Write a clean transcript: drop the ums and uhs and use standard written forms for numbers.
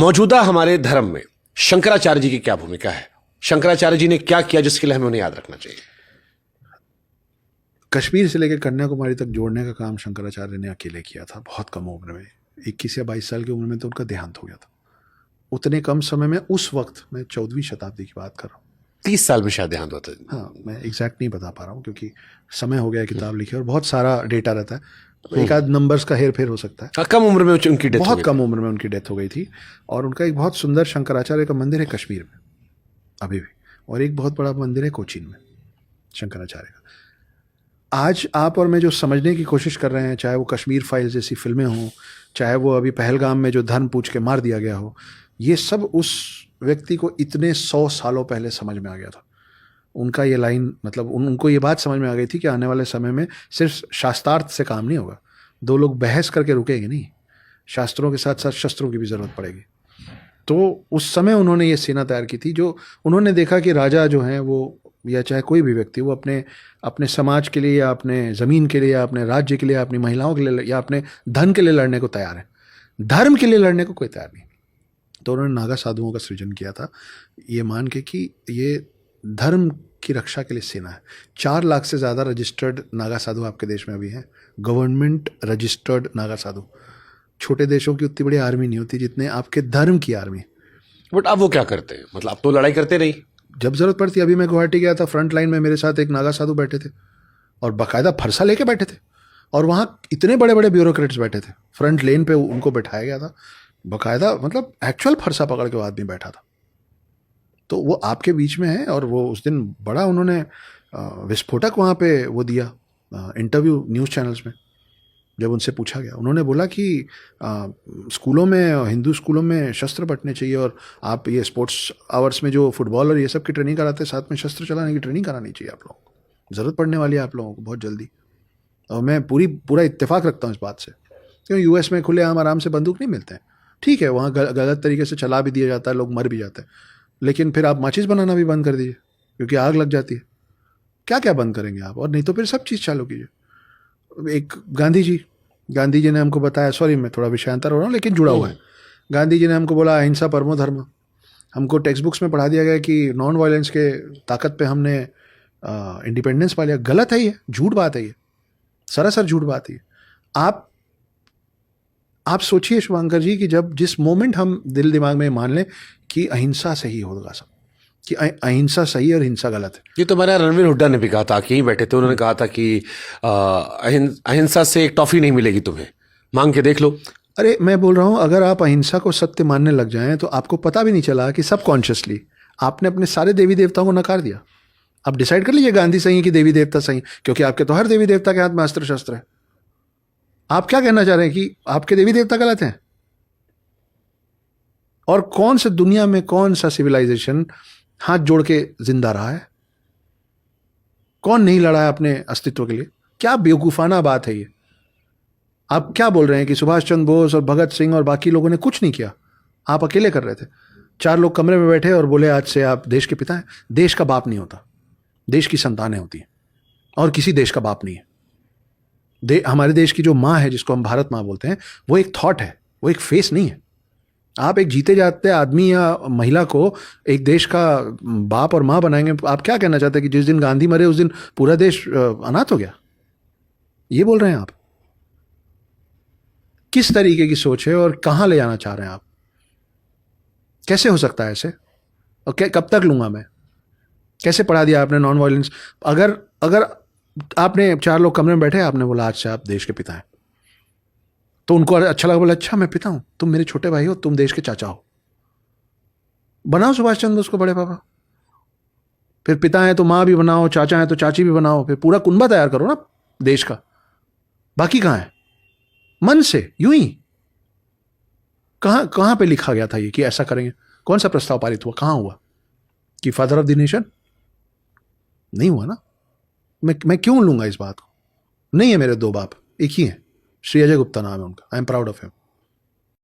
मौजूदा हमारे धर्म में शंकराचार्य जी की क्या भूमिका है? शंकराचार्य जी ने क्या किया जिसके लिए हमें उन्हें याद रखना चाहिए? कश्मीर से लेकर कन्याकुमारी तक जोड़ने का काम शंकराचार्य ने अकेले किया था, बहुत कम उम्र में। 21 या 22 साल की उम्र में तो उनका देहांत हो गया था। उतने कम समय में, उस वक्त, मैं 14वीं शताब्दी की बात कर रहा हूँ, 30 साल में शायद देहांत होता है। हाँ, मैं एग्जैक्ट नहीं बता पा रहा हूँ क्योंकि समय हो गया किताब लिखे और बहुत सारा डेटा रहता है, एक आध नंबर्स का हेर फेर हो सकता है। कम उम्र में उनकी डेथ बहुत कम उम्र में उनकी डेथ हो गई थी। और उनका एक बहुत सुंदर शंकराचार्य का मंदिर है कश्मीर में अभी भी, और एक बहुत बड़ा मंदिर है कोचीन में शंकराचार्य का। आज आप और मैं जो समझने की कोशिश कर रहे हैं, चाहे वो कश्मीर फाइल्स जैसी फिल्में हों, चाहे वो अभी पहलगाम में जो धर्म पूछ के मार दिया गया हो, ये सब उस व्यक्ति को इतने 100 सालों पहले समझ में आ गया था। उनका ये लाइन, मतलब उनको ये बात समझ में आ गई थी कि आने वाले समय में सिर्फ शास्त्रार्थ से काम नहीं होगा, दो लोग बहस करके रुकेंगे नहीं, शास्त्रों के साथ साथ शस्त्रों की भी ज़रूरत पड़ेगी। तो उस समय उन्होंने ये सेना तैयार की थी, जो उन्होंने देखा कि राजा जो हैं वो, या चाहे कोई भी व्यक्ति, वो अपने अपने समाज के लिए या अपने ज़मीन के लिए या अपने राज्य के लिए या अपनी महिलाओं के लिए या अपने धन के लिए लड़ने को तैयार है, धर्म के लिए लड़ने को कोई तैयार नहीं। तो उन्होंने नागा साधुओं का सृजन किया था, ये मान के कि ये धर्म की रक्षा के लिए सेना है। 4 लाख से ज़्यादा रजिस्टर्ड नागा साधु आपके देश में अभी हैं, गवर्नमेंट रजिस्टर्ड नागा साधु। छोटे देशों की उतनी बड़ी आर्मी नहीं होती जितने आपके धर्म की आर्मी। बट अब वो क्या करते हैं? मतलब अब तो लड़ाई करते नहीं, जब जरूरत पड़ती। अभी मैं गुवाहाटी गया था, फ्रंट लाइन में मेरे साथ एक नागा साधु बैठे थे और बाकायदा फरसा लेके बैठे थे, और वहाँ इतने बड़े बड़े ब्यूरोक्रेट्स बैठे थे, फ्रंट लेन पे उनको बैठाया गया था बाकायदा, मतलब एक्चुअल फरसा पकड़ के वो आदमी बैठा था। तो वो आपके बीच में है। और वो उस दिन बड़ा उन्होंने विस्फोटक वहाँ पे वो दिया इंटरव्यू न्यूज़ चैनल्स में। जब उनसे पूछा गया, उन्होंने बोला कि स्कूलों में, हिंदू स्कूलों में शस्त्र बंटने चाहिए, और आप ये स्पोर्ट्स आवर्स में जो फुटबॉल और ये सब की ट्रेनिंग कराते हैं, साथ में शस्त्र चलाने की ट्रेनिंग करानी चाहिए आप लोगों को, ज़रूरत पड़ने वाली है आप लोगों को बहुत जल्दी। और मैं पूरा इत्तेफाक रखता हूँ इस बात से, क्यों यूएस में खुलेआम आराम से बंदूक नहीं मिलते हैं, ठीक है, वहाँ गलत तरीके से चला भी दिया जाता है, लोग मर भी जाते हैं, लेकिन फिर आप माचिस बनाना भी बंद कर दीजिए क्योंकि आग लग जाती है। क्या क्या बंद करेंगे आप? और नहीं तो फिर सब चीज़ चालू कीजिए। एक गांधी जी ने हमको बताया, सॉरी मैं थोड़ा विषयांतर हो रहा हूँ लेकिन जुड़ा हुआ है, गांधी जी ने हमको बोला अहिंसा परमो धर्म। हमको टेक्स्ट बुक्स में पढ़ा दिया गया कि नॉन वायलेंस के ताकत पे हमने इंडिपेंडेंस पा लिया। गलत है ये, झूठ बात है ये, सरासर झूठ बात है। आप सोचिए शुभंकर जी कि जब जिस मोमेंट हम दिल दिमाग में मान लें कि अहिंसा सही होगा सब, कि अहिंसा सही और हिंसा गलत है। ये तो हमारा रणवीर हुड्डा ने भी कहा था कि यहीं बैठे थे, उन्होंने कहा था कि अहिंसा से एक टॉफी नहीं मिलेगी तुम्हें, मांग के देख लो। अरे मैं बोल रहा हूँ, अगर आप अहिंसा को सत्य मानने लग जाएं तो आपको पता भी नहीं चला कि सबकॉन्शियसली आपने अपने सारे देवी देवताओं को नकार दिया। आप डिसाइड कर लीजिए गांधी सही है कि देवी देवता सही, क्योंकि आपके तो हर देवी देवता के हाथ में अस्त्र शस्त्र है। आप क्या कहना चाह रहे हैं कि आपके देवी देवता गलत हैं? और कौन से दुनिया में कौन सा सिविलाइजेशन हाथ जोड़ के जिंदा रहा है? कौन नहीं लड़ा है अपने अस्तित्व के लिए? क्या बेवकूफाना बात है ये। आप क्या बोल रहे हैं कि सुभाष चंद्र बोस और भगत सिंह और बाकी लोगों ने कुछ नहीं किया, आप अकेले कर रहे थे? 4 लोग कमरे में बैठे और बोले आज से आप देश के पिता हैं। देश का बाप नहीं होता, देश की संतानें होती हैं, और किसी देश का बाप नहीं है। हमारे देश की जो माँ है, जिसको हम भारत माँ बोलते हैं, वो एक थॉट है, वो एक फेस नहीं है। आप एक जीते जाते आदमी या महिला को एक देश का बाप और माँ बनाएंगे? आप क्या कहना चाहते हैं कि जिस दिन गांधी मरे उस दिन पूरा देश अनाथ हो गया? ये बोल रहे हैं आप? किस तरीके की सोच है और कहाँ ले जाना चाह रहे हैं आप? कैसे हो सकता है ऐसे? और कब तक लूंगा मैं? कैसे पढ़ा दिया आपने नॉन वायलेंस? अगर आपने 4 लोग कमरे में बैठे, आपने बोला आज से आप देश के पिता हैं, तो उनको अच्छा लगा, बोला अच्छा मैं पिता हूं, तुम मेरे छोटे भाई हो, तुम देश के चाचा हो, बनाओ सुभाष चंद्र बोस को बड़े पापा। फिर पिता है तो माँ भी बनाओ, चाचा है तो चाची भी बनाओ, फिर पूरा कुनबा तैयार करो ना देश का। बाकी कहाँ है? मन से यूं ही। कहां पे लिखा गया था ये कि ऐसा करेंगे? कौन सा प्रस्ताव पारित हुआ? कहां हुआ कि फादर ऑफ द नेशन? नहीं हुआ ना। मैं क्यों लूंगा इस बात को? नहीं है मेरे 2 बाप, एक ही है, श्री अजय गुप्ता नाम है उनका, I am proud of him.